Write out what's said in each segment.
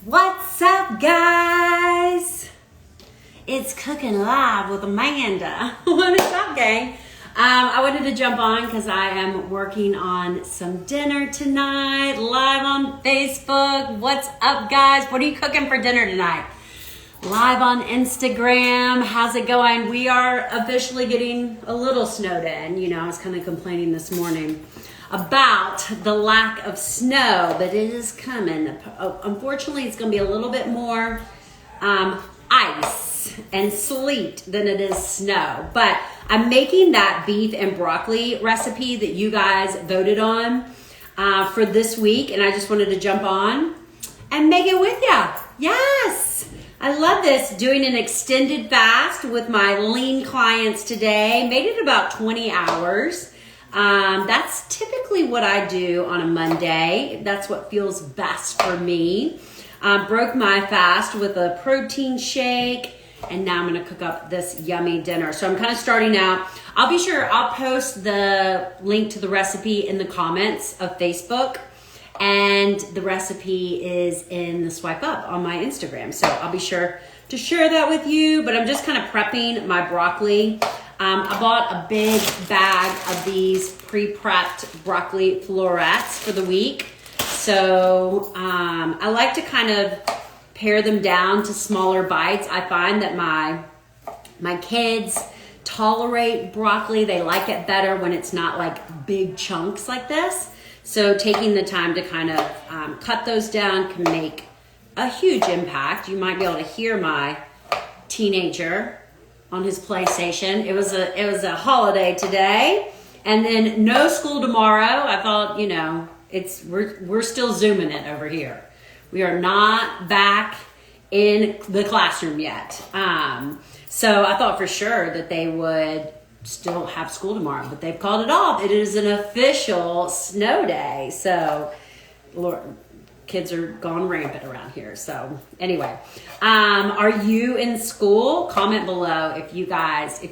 What's up, guys? It's Cooking Live with Amanda. What is up, gang? I wanted to jump on because I am working on some dinner tonight, live on Facebook. What's up, guys? What are you cooking for dinner tonight? Live on Instagram. How's it going? We are officially getting a little snowed in. You know, I was kind of complaining this morning about the lack of snow, but it is coming. Unfortunately, it's going to be a little bit more ice and sleet than it is snow. But I'm making that beef and broccoli recipe that you guys voted on for this week, and I just wanted to jump on and make it with ya. Yes! I love this, doing an extended fast with my lean clients today. Made it about 20 hours. That's typically what I do on a Monday. That's what feels best for me. Broke my fast with a protein shake, and now I'm gonna cook up this yummy dinner. So I'm kind of starting out. I'll post the link to the recipe in the comments of Facebook, and the recipe is in the swipe up on my Instagram. So I'll be sure to share that with you, but I'm just kind of prepping my broccoli. I bought a big bag of these pre-prepped broccoli florets for the week. So I like to kind of pare them down to smaller bites. I find that my kids tolerate broccoli. They like it better when it's not like big chunks like this. So taking the time to kind of cut those down can make a huge impact. You might be able to hear my teenager on his PlayStation. It was a holiday today, and then no school tomorrow. I thought, you know, we're still Zooming it over here. We are not back in the classroom yet. So I thought for sure that they would still have school tomorrow, but they've called it off. It is an official snow day. So Lord, kids are gone rampant around here. So anyway, are you in school? Comment below if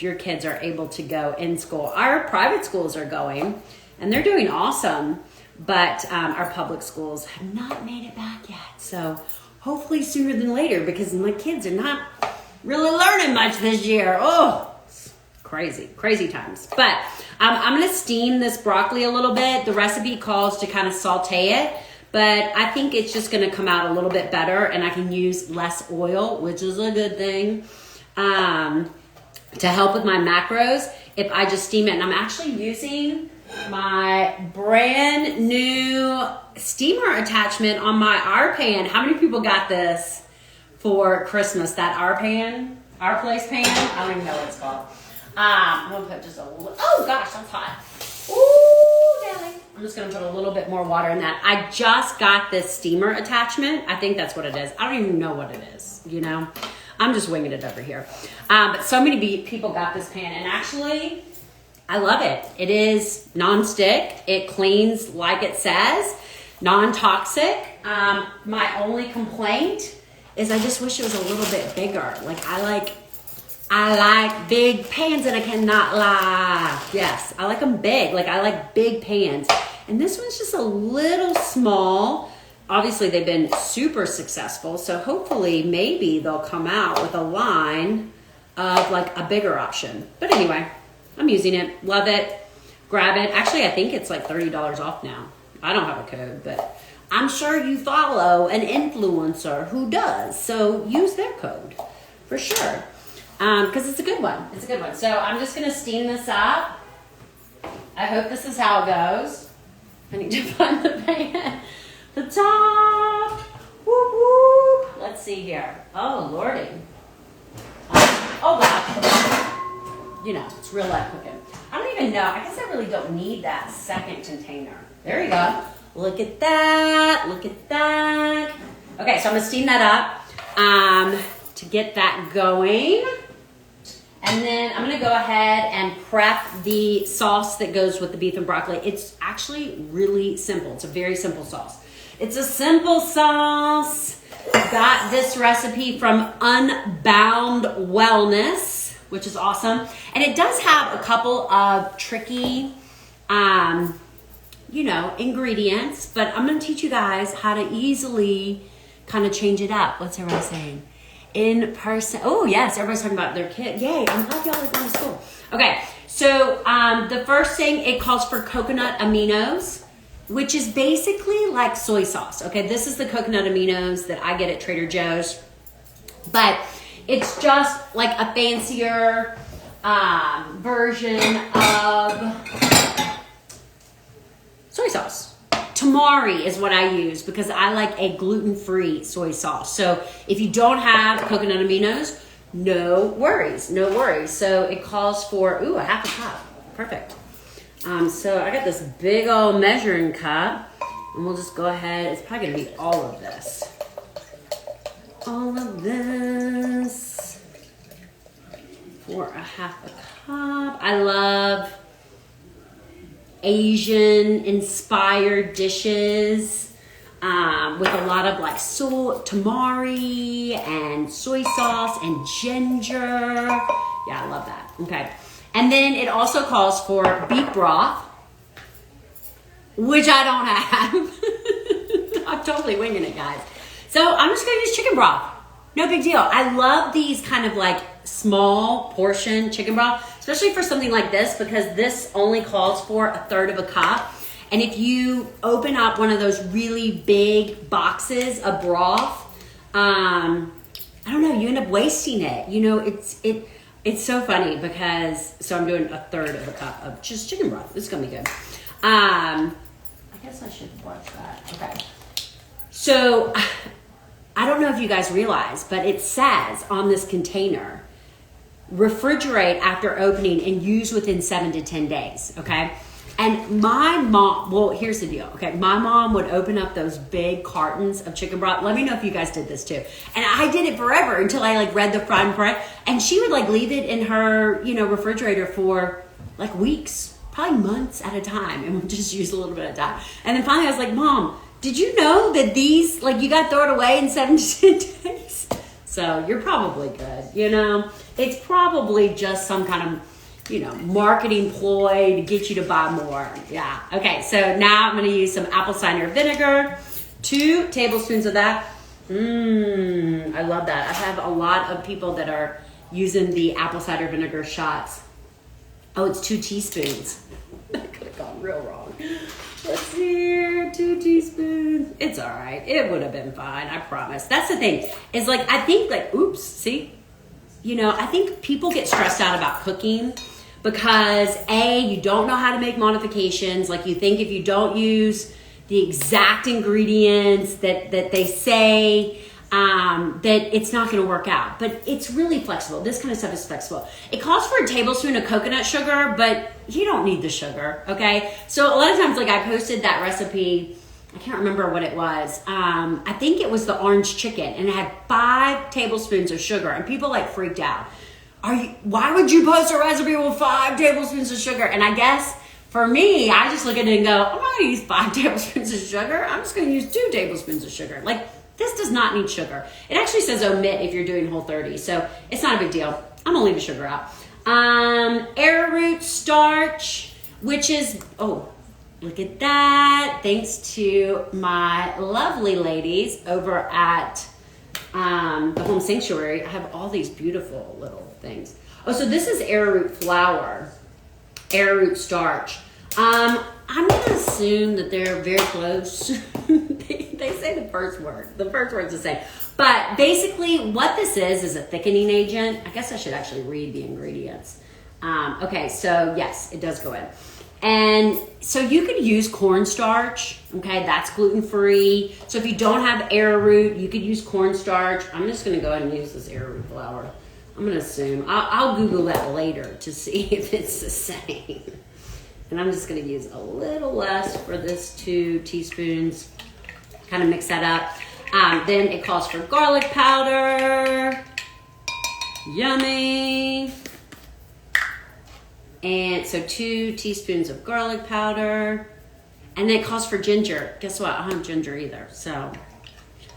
your kids are able to go in school. Our private schools are going, and they're doing awesome, but our public schools have not made it back yet. So hopefully sooner than later, because my kids are not really learning much this year. Oh, it's crazy times. But I'm gonna steam this broccoli a little bit. The recipe calls to kind of saute it, but I think it's just gonna come out a little bit better, and I can use less oil, which is a good thing, to help with my macros if I just steam it. And I'm actually using my brand new steamer attachment on my R-Pan. How many people got this for Christmas? That R-Pan, our place pan? I don't even know what it's called. I'm gonna put just a little, oh gosh, that's hot. Ooh, darling. I'm just gonna put a little bit more water in that. I just got this steamer attachment. I think that's what it is. I don't even know what it is, you know? I'm just winging it over here. But so many people got this pan, and actually, I love it. It is non-stick. It cleans like it says, non-toxic. My only complaint is I just wish it was a little bit bigger. Like I like big pans, and I cannot lie. Yes, I like them big. Like I like big pans. And this one's just a little small. Obviously, they've been super successful. So hopefully, maybe they'll come out with a line of like a bigger option. But anyway, I'm using it. Love it. Grab it. Actually, I think it's like $30 off now. I don't have a code, but I'm sure you follow an influencer who does. So use their code for sure. Because it's a good one. It's a good one. So I'm just going to steam this up. I hope this is how it goes. I need to find the pan. The top. Whoop, whoop. Let's see here. Oh, Lordy. Oh, wow. You know, it's real life cooking. I don't even know. I guess I really don't need that second container. There you go. Look at that. Look at that. Okay, so I'm going to steam that up to get that going. And then I'm gonna go ahead and prep the sauce that goes with the beef and broccoli. It's actually really simple. It's a very simple sauce. It's a simple sauce. Got this recipe from Unbound Wellness, which is awesome. And it does have a couple of tricky, ingredients, but I'm gonna teach you guys how to easily kind of change it up. What's everybody saying? In person. Oh, yes. Everybody's talking about their kid. Yay. I'm glad y'all are going to school. Okay. So the first thing, it calls for coconut aminos, which is basically like soy sauce. Okay. This is the coconut aminos that I get at Trader Joe's. But it's just like a fancier version of soy sauce. Tamari is what I use because I like a gluten-free soy sauce. So if you don't have coconut aminos, no worries, no worries. So it calls for, a half a cup. Perfect. So I got this big old measuring cup, and we'll just go ahead. It's probably going to be all of this. All of this for a half a cup. I love Asian inspired dishes with a lot of like tamari and soy sauce and ginger. Yeah, I love that. Okay. And then it also calls for beef broth, which I don't have. I'm totally winging it, guys. So I'm just going to use chicken broth. No big deal. I love these kind of like small portion chicken broth, especially for something like this, because this only calls for 1/3 of a cup. And if you open up one of those really big boxes of broth, I don't know, you end up wasting it. You know, it's so funny because, so I'm doing 1/3 of a cup of just chicken broth. This is going to be good. I guess I should watch that. Okay. So I don't know if you guys realize, but it says on this container, refrigerate after opening and use within 7 to 10 days, okay? And my mom, well, here's the deal, okay? My mom would open up those big cartons of chicken broth. Let me know if you guys did this too. And I did it forever until I like read the fine print. And she would like leave it in her, refrigerator for like weeks, probably months at a time. And we'll just use a little bit at a time. And then finally I was like, Mom, did you know that these, like you got to throw it away in 7 to 10 days? So you're probably good, It's probably just some kind of, marketing ploy to get you to buy more. Yeah. Okay. So now I'm going to use some apple cider vinegar, 2 tablespoons of that. I love that. I have a lot of people that are using the apple cider vinegar shots. Oh, it's 2 teaspoons. That could have gone real wrong. Let's see here, 2 teaspoons. It's all right. It would have been fine. I promise. That's the thing. Is like, I think like, oops, see? I think people get stressed out about cooking because you don't know how to make modifications. Like you think if you don't use the exact ingredients that they say, that it's not going to work out. But it's really flexible. This kind of stuff is flexible. It calls for a tablespoon of coconut sugar, but you don't need the sugar, okay? So a lot of times, like I posted that recipe, I can't remember what it was. I think it was the orange chicken, and it had 5 tablespoons of sugar, and people like freaked out. Why would you post a recipe with 5 tablespoons of sugar? And I guess for me, I just look at it and go, I'm not going to use 5 tablespoons of sugar. I'm just going to use 2 tablespoons of sugar. Like, this does not need sugar. It actually says omit if you're doing Whole30, so it's not a big deal. I'm gonna leave the sugar out. Arrowroot starch, which is, oh, look at that. Thanks to my lovely ladies over at the Home Sanctuary. I have all these beautiful little things. Oh, so this is arrowroot flour, arrowroot starch. I'm gonna assume that they're very close. They say the first word. The first word's the same. But basically what this is a thickening agent. I guess I should actually read the ingredients. Okay, so yes, it does go in. And so you could use cornstarch, okay? That's gluten-free. So if you don't have arrowroot, you could use cornstarch. I'm just gonna go ahead and use this arrowroot flour. I'm gonna assume. I'll Google that later to see if it's the same. And I'm just gonna use a little less for this 2 teaspoons. Kind of mix that up. Then it calls for garlic powder. Yummy. And so 2 teaspoons of garlic powder. And then it calls for ginger. Guess what? I don't have ginger either. So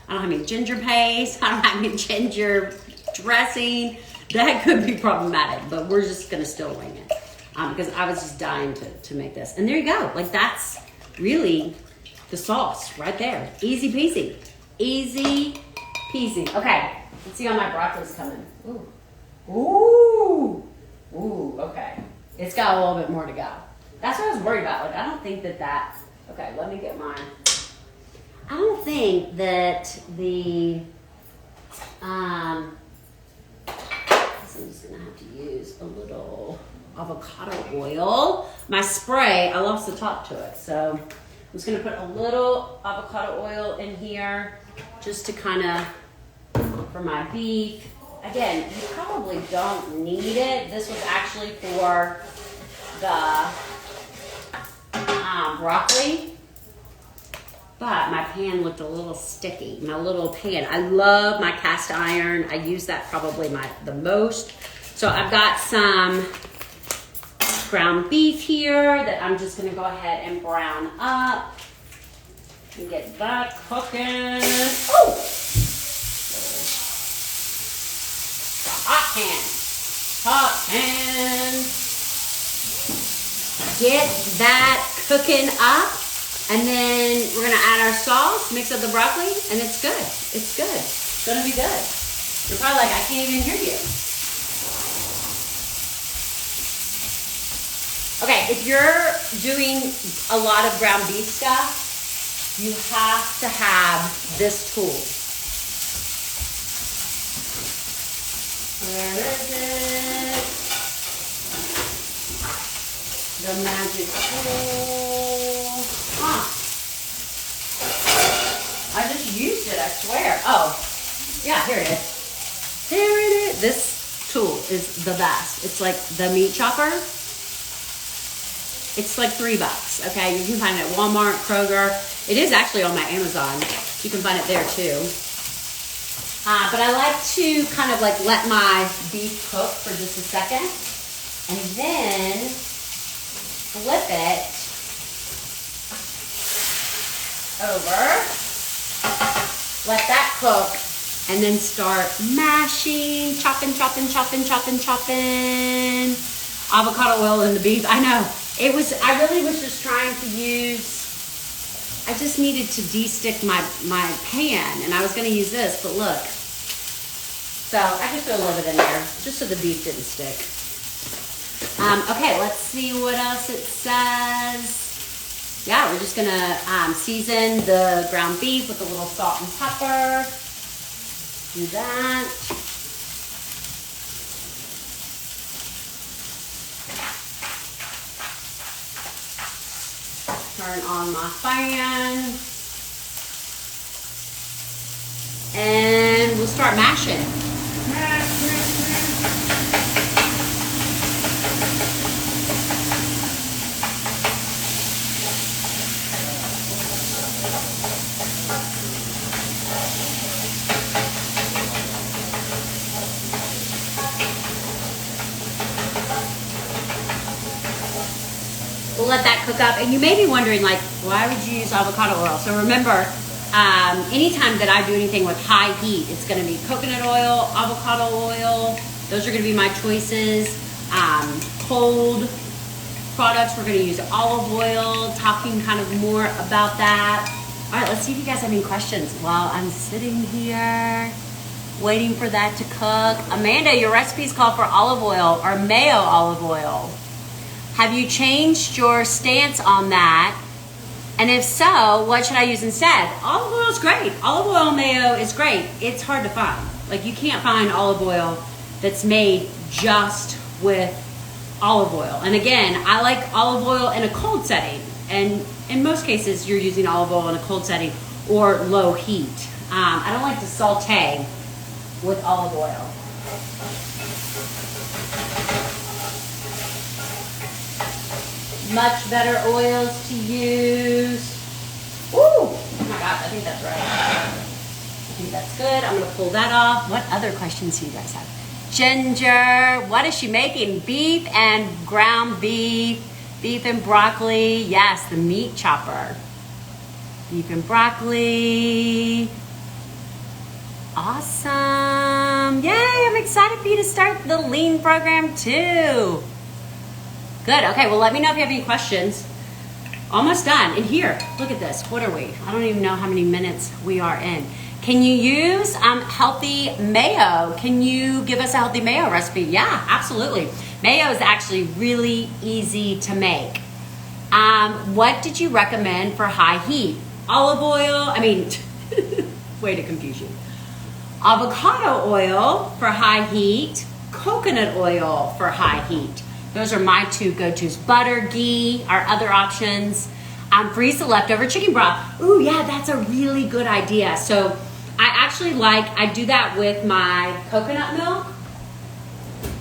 I don't have any ginger paste. I don't have any ginger dressing. That could be problematic, but we're just gonna still wing it. Because I was just dying to make this. And there you go. Like that's really the sauce right there. Easy peasy. Easy Peasy. Okay. Let's see how my broccoli's coming. Ooh. Ooh. Ooh, okay. It's got a little bit more to go. That's what I was worried about. Like, I don't think that. Okay, let me get mine. I don't think that the, I'm just gonna have to use a little avocado oil. My spray, I lost the top to it. So I'm just gonna put a little avocado oil in here just to kind of, for my beef. Again, you probably don't need it. This was actually for the broccoli, but my pan looked a little sticky. My little pan. I love my cast iron. I use that probably the most. So I've got some ground beef here that I'm just gonna go ahead and brown up and get that cooking. Oh! Hot pan. Get that cooking up, and then we're gonna add our sauce, mix up the broccoli, and it's good. It's good. It's gonna be good. You're probably like, I can't even hear you. Okay, if you're doing a lot of ground beef stuff, you have to have this tool. Where is it? The magic tool. Huh. I just used it, I swear. Oh, yeah, here it is. Here it is. This tool is the best. It's like the meat chopper. It's like $3, okay? You can find it at Walmart, Kroger. It is actually on my Amazon. You can find it there too. But I like to kind of like let my beef cook for just a second and then flip it over, let that cook, and then start mashing, chopping. Avocado oil in the beef. I know. I really was just trying to use, I just needed to de-stick my pan, and I was going to use this, but look. So I just threw a little bit in there, just so the beef didn't stick. Okay, let's see what else it says. Yeah, we're just going to season the ground beef with a little salt and pepper. Do that. Turn on my fan. And we'll start mashing. We'll let that cook up. And you may be wondering, like, why would you use avocado oil? So remember, anytime that I do anything with high heat, it's going to be coconut oil, avocado oil. Those are going to be my choices. Cold products, we're going to use olive oil, talking kind of more about that. All right, let's see if you guys have any questions while I'm sitting here waiting for that to cook. Amanda, your recipes call for olive oil or mayo olive oil. Have you changed your stance on that? And if so, what should I use instead? Olive oil is great. Olive oil mayo is great. It's hard to find. Like, you can't find olive oil that's made just with olive oil. And again, I like olive oil in a cold setting. And in most cases, you're using olive oil in a cold setting or low heat. I don't like to saute with olive oil. Much better oils to use. Ooh, oh my gosh, I think that's right. I think that's good. I'm gonna pull that off. What other questions do you guys have? Ginger, what is she making? Beef and ground beef, beef and broccoli. Yes, the meat chopper. Beef and broccoli. Awesome. Yay, I'm excited for you to start the lean program too. Good. Okay, well, let me know if you have any questions. Almost done. And here, look at this. What are we? I don't even know how many minutes we are in. Can you use healthy mayo? Can you give us a healthy mayo recipe? Yeah, absolutely. Mayo is actually really easy to make. What did you recommend for high heat? Olive oil, way to confuse you. Avocado oil for high heat, coconut oil for high heat. Those are my two go-tos. Butter, ghee, our other options. Freeze the leftover chicken broth. Ooh, yeah, that's a really good idea. So I do that with my coconut milk.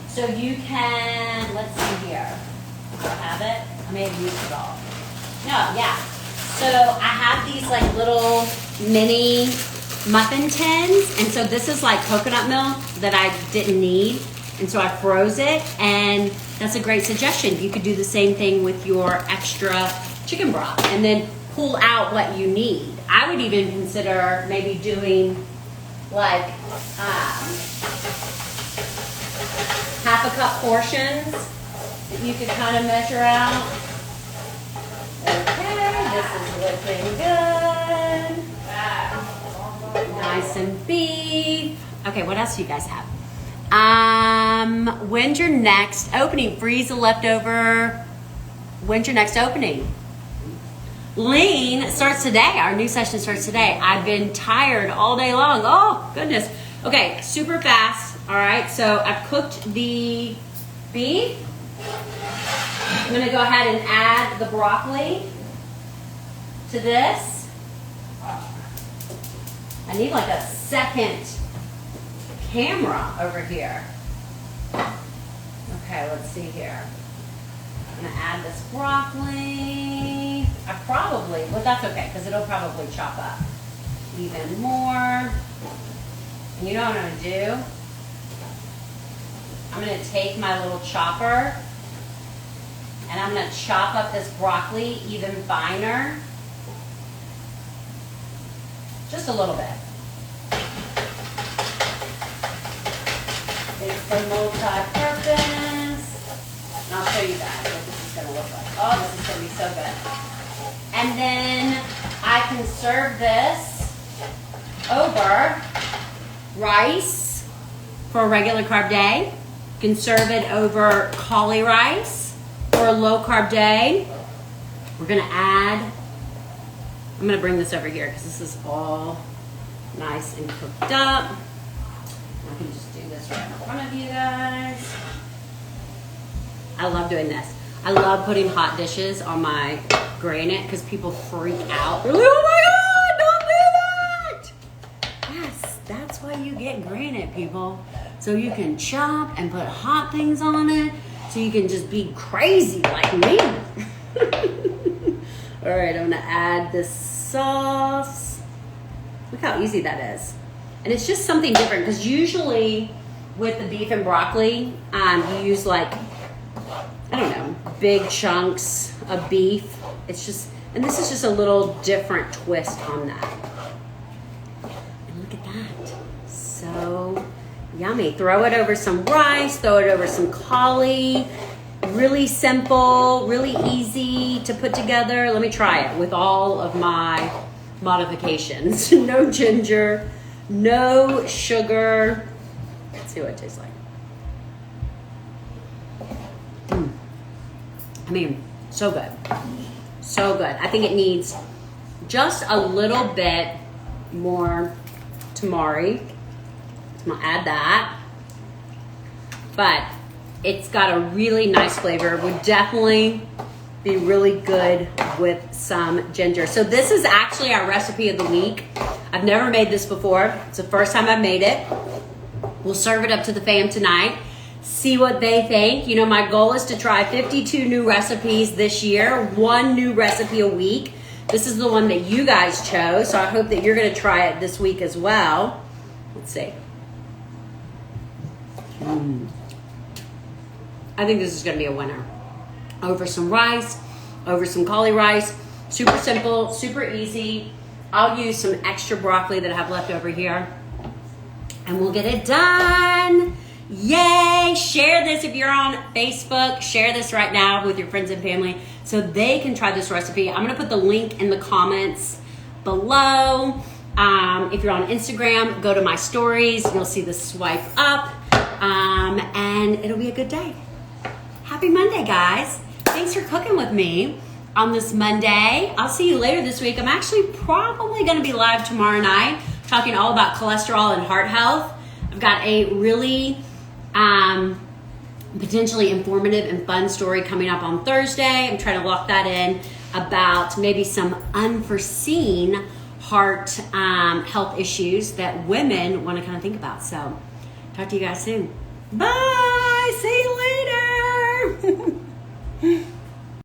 So you can, let's see here. Do I have it? I may have used it all. No, yeah. So I have these like little mini muffin tins. And so this is like coconut milk that I didn't need. And so I froze it, and that's a great suggestion. You could do the same thing with your extra chicken broth and then pull out what you need. I would even consider maybe doing like half a cup portions that you could kind of measure out. Okay, this is looking good. Nice and beef. Okay, what else do you guys have? When's your next opening? Freeze the leftover. When's your next opening? Lean starts today. Our new session starts today. I've been tired all day long. Oh, goodness. Okay, super fast. All right, so I've cooked the beef. I'm going to go ahead and add the broccoli to this. I need like a second camera over here. Okay, let's see here. I'm gonna add this broccoli. Well, that's okay, because it'll probably chop up even more. And you know what I'm gonna do? I'm gonna take my little chopper and I'm gonna chop up this broccoli even finer. Just a little bit. It's for multi-purpose. And I'll show you guys what this is going to look like. Oh, this is going to be so good. And then I can serve this over rice for a regular carb day. You can serve it over cauli rice for a low carb day. We're going to add, I'm going to bring this over here because this is all nice and cooked up. I can just do this right in front of you guys. I love doing this. I love putting hot dishes on my granite because people freak out. They're like, oh my God, don't do that! Yes, that's why you get granite, people. So you can chop and put hot things on it. So you can just be crazy like me. All right, I'm gonna add this sauce. Look how easy that is. And it's just something different because usually with the beef and broccoli, you use like, I don't know, big chunks of beef. It's just, and this is just a little different twist on that. And look at that. So yummy. Throw it over some rice, throw it over some cauli. Really simple, really easy to put together. Let me try it with all of my modifications. No ginger. No sugar. Let's see what it tastes like. So good. So good. I think it needs just a little bit more tamari. I'm gonna add that. But it's got a really nice flavor. Would definitely be really good with some ginger. So this is actually our recipe of the week. I've never made this before. It's the first time I've made it. We'll serve it up to the fam tonight. See what they think. You know, my goal is to try 52 new recipes this year, 1 new recipe a week. This is the one that you guys chose, so I hope that you're gonna try it this week as well. Let's see. I think this is gonna be a winner. Over some rice, over some cauli rice. Super simple, super easy. I'll use some extra broccoli that I have left over here. And we'll get it done. Yay! Share this if you're on Facebook. Share this right now with your friends and family so they can try this recipe. I'm going to put the link in the comments below. If you're on Instagram, go to my stories. You'll see the swipe up, and it'll be a good day. Happy Monday, guys. Thanks for cooking with me on this Monday. I'll see you later this week. I'm actually probably going to be live tomorrow night talking all about cholesterol and heart health. I've got a really potentially informative and fun story coming up on Thursday. I'm trying to lock that in about maybe some unforeseen heart health issues that women want to kind of think about. So talk to you guys soon. Bye. See you later.